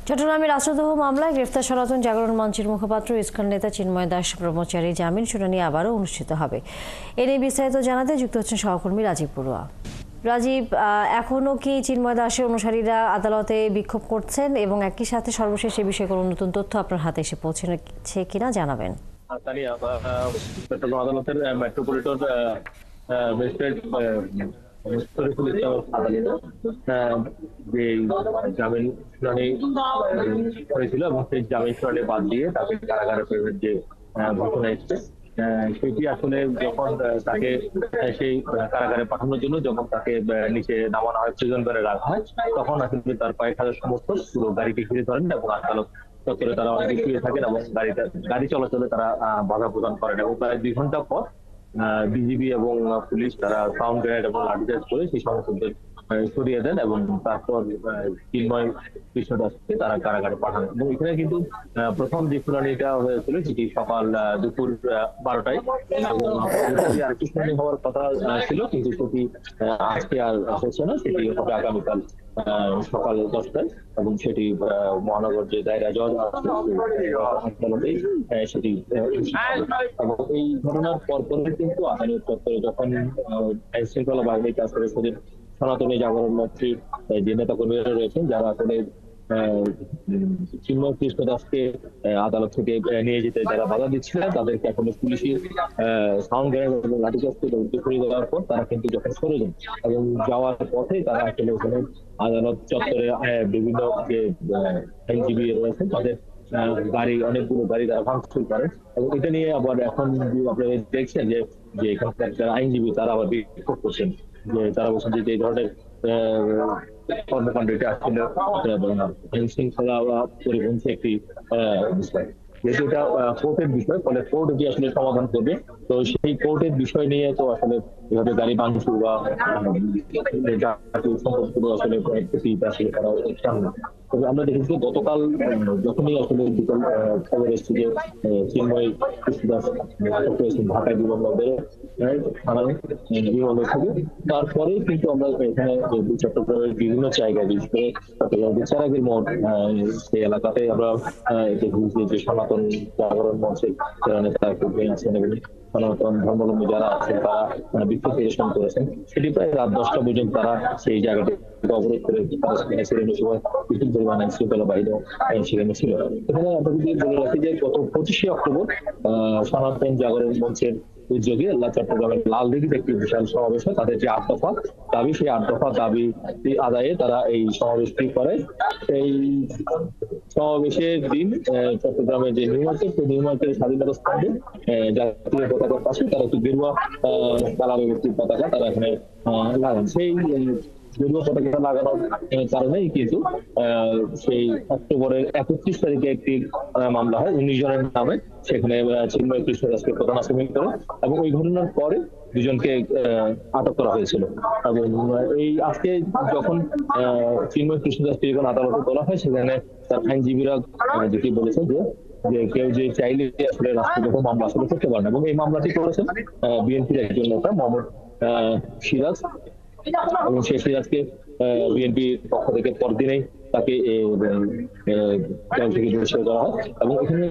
চট্টগ্রামে রাষ্ট্রদ্রোহ মামলায় গ্রেফতার সনাতন জাগরণ মঞ্চের মুখপাত্র ইসকন নেতা চিন্ময় দাস ব্রহ্মচারী জামিন শুনানি আবারও অনুষ্ঠিত হবে। এ নিয়ে বিস্তারিত জানাতে যুক্ত হচ্ছেন সহকর্মী রাজীব বড়ুয়া। রাজীব, এখনো কি চিন্ময় দাসের অনুসারীরা আদালতে বিক্ষোভ করছেন এবং একই সাথে সর্বশেষ এ বিষয়ে কোনো নতুন তথ্য আপনার হাতে এসে পৌঁছেছে কিনা জানাবেন। চট্টগ্রাম আদালতের মেট্রোপলিটন ম্যাজিস্ট্রেট যে জামিন শুনানি হয়েছিল এবং সেই জামিন শুনানি বাদ দিয়ে তাকে কারাগারে ফেরত যে ঘোষণা এসছে সেটি আসলে যখন তাকে সেই কারাগারে পাঠানোর জন্য যখন তাকে নিচে নামানো হয়, প্রিজন করে রাখা হয়, তখন আসলে তার কয়েক হাজার সমর্থক পুরো গাড়িকে ঘিরে ধরেন এবং আদালত চত্বরে তারা অনেক শুয়ে থাকেন এবং গাড়ি চলাচলে তারা বাধা প্রদান করেন এবং প্রায় 2 ঘন্টা পর বিজিবি এবং পুলিশ তারা সাউন্ড গ্রেনেড এবং লাঠিচার্জ করে সেই সমর্থকদের সরিয়ে দেন এবং তারপর চিন্ময় কৃষ্ণ দাসকে তারা কারাগারে পাঠান। এবং এখানে কিন্তু প্রথম যে শুনানিটা হয়েছিল সেটি সকাল দুপুর 12টায় আর কি শুনানি হওয়ার কথা ছিল, কিন্তু সেটি আজকে আর হচ্ছে না, সেটি হবে আগামীকাল সকাল 10টায় এবং সেটি মহানগর যে দায়রা জজ আদালতে সেটি এবং এই ঘটনার পরপরই কিন্তু আদালত চত্বরে যখন আইন শৃঙ্খলা বাহিনীর কাছ থেকে সনাতনী জাগরণ মন্ত্রীর যে নেতাকর্মীরা রয়েছেন যারা আসলে চিন্ময় কৃষ্ণ দাসকে আদালত থেকে নিয়ে যেতে যারা বাধা দিচ্ছিলেন তাদেরকে এখন পুলিশের সাউন্ড গ্রেনেড এবং লাঠিচার্জ করে দেওয়ার পর তারা কিন্তু যখন সরে যান এবং যাওয়ার পথে তারা আসলে ওখানে আদালত চত্বরে বিভিন্ন যে আইনজীবী রয়েছেন তাদের গাড়ি, অনেকগুলো গাড়ি তারা ভাঙচুর করেন এবং এটা নিয়ে আবার এখন আপনারা দেখছেন যে এখানকার যারা আইনজীবী তারা আবার বিক্ষোভ করছেন, যে তারা বলছেন যে এই ধরনের কর্মকাণ্ড এটা আসলে আইন শৃঙ্খলা পরিপন্থী একটি বিষয়, যেহেতু এটা কোর্টের বিষয়, ফলে কোর্ট যে আসলে সমাধান করবে, তো সেই কোর্টের বিষয় নিয়ে তো আসলে এভাবে গাড়ি ভাঙচুর বা জাতীয় সম্পদগুলো আসলে আসলে করা চান না। তবে আমরা দেখেছি গতকাল যখনই আসলে বিকেল খবর এসেছে যে চিন্ময় কৃষ্ণ দাস আটক হয়েছেন ঢাকায় বিমানবন্দরে বিমানবন্দর থেকে, তারপরেই কিন্তু আমরা এখানে চট্টগ্রামের বিভিন্ন জায়গায় বিশেষ করে চট্টগ্রাম বিচারাগের মোড় সেই এলাকাতে আমরা দেখেছি যে সনাতন জাগরণ মঞ্চের যারা নেতা আছেন এবং সনাতন ধর্মাবলম্বী যারা আছেন তারা বিক্ষোভ প্রদর্শন করেছেন। সেটি প্রায় রাত 10টা পর্যন্ত তারা সেই জায়গাটি অবরোধ করে তারা সেখানে ছিলেন। সময় বিপুল পরিমাণ আইন শৃঙ্খলা বাহিনী সেখানে ছিল। এখানে আমরা যদি বলে রাখি যে গত 25শে অক্টোবর সনাতন জাগরণ মঞ্চের উদ্যোগে চট্টগ্রামের লালদিঘিতে একটি বিশাল সমাবেশ হয়। তাদের যে 8 দফা দাবি, সেই 8 দফা দাবি আদায়ে তারা এই সমাবেশটি করে। এই সমাবেশের দিন চট্টগ্রামের যে নিউ মার্কেটের স্বাধীনতা স্তম্ভে জাতীয় পতাকার পাশে তারা একটি গেরুয়া কালারের একটি পতাকা তারা এখানে লাগান। সেই গেরুয়া পতাকা লাগানোর কারণেই কিন্তু সেই অক্টোবরের 31 তারিখে একটি মামলা হয় 19 জনের নামে, সেখানে চিন্ময় কৃষ্ণ দাসকে প্রধান আসামি করে এবং ওই ঘটনার পরে দুজনকে আটক করা হয়েছিল। এবং এই আজকে যখন চিন্ময় কৃষ্ণ দাসকে যখন আদালতে তোলা হয়, সেখানে তার আইনজীবীরা যেটি বলেছেন যে কেউ যে চাইলে আসলে রাষ্ট্রদ্রোহ মামলা আসলে করতে পারেন এবং এই মামলাটি করেছেন বিএনপির একজন নেতা মোহাম্মদ সিরাজ এবং সেই সিরাজকে বিএনপির পক্ষ থেকে পরদিনেই তাকে থেকে বহিষ্কার করা হয়। এবং এখানে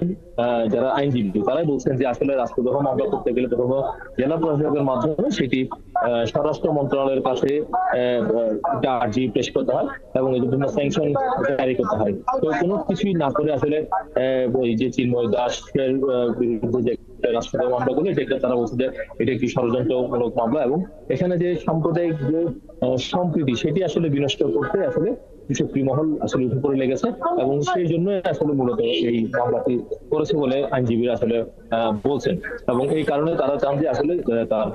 যারা আইনজীবী তারাই বলছেন যে আসলে রাষ্ট্রদ্রোহ মামলা করতে গেলে প্রথম জেলা প্রশাসকের মাধ্যমে সেটি স্বরাষ্ট্র মন্ত্রণালয়ের কাছে আর্জি পেশ করতে হয় এবং এর জন্য স্যাংশন জারি করতে হয়। তো কোনো কিছুই না করে আসলে ওই যে চিন্ময় দাসের বিরুদ্ধে যে রাষ্ট্রদ্রোহ মামলা করলে এটা তারা বলছে যে এটা একটি ষড়যন্ত্রমূলক মামলা এবং এখানে যে সাম্প্রদায়িক যে সম্প্রীতি সেটি আসলে বিনষ্ট করতে আসলে কৃষকী মহল আসলে উঠে পড়ে লেগেছে এবং সেই জন্য আসলে মূলত এই মামলাটি করেছে বলে আইনজীবীরা আসলে বলছেন। এবং এই কারণে তারা চান যে আসলে তার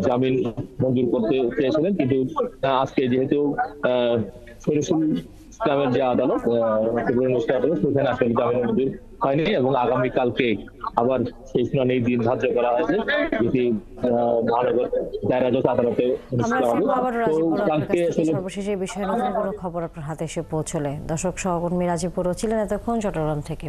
জামিন মঞ্জুর করতে চেয়েছিলেন, কিন্তু আজকে যেহেতু শরীফুল ইসলামের যে আদালত সেখানে আসলে জামিন মঞ্জুর হয়নি এবং আগামীকালকে আবার সেই শুনানি দিন ধার্য করা হয়েছে, যেটি মহানগর দায়রা জজ আদালতে অনুষ্ঠিত হবে। সর্বশেষ এই বিষয়ে নতুন কোনো খবর আপনার হাতে এসে পৌঁছলে দর্শক সহকর্মী রাজীব বড়ুয়া ছিলেন এতক্ষণ চট্টগ্রাম থেকে।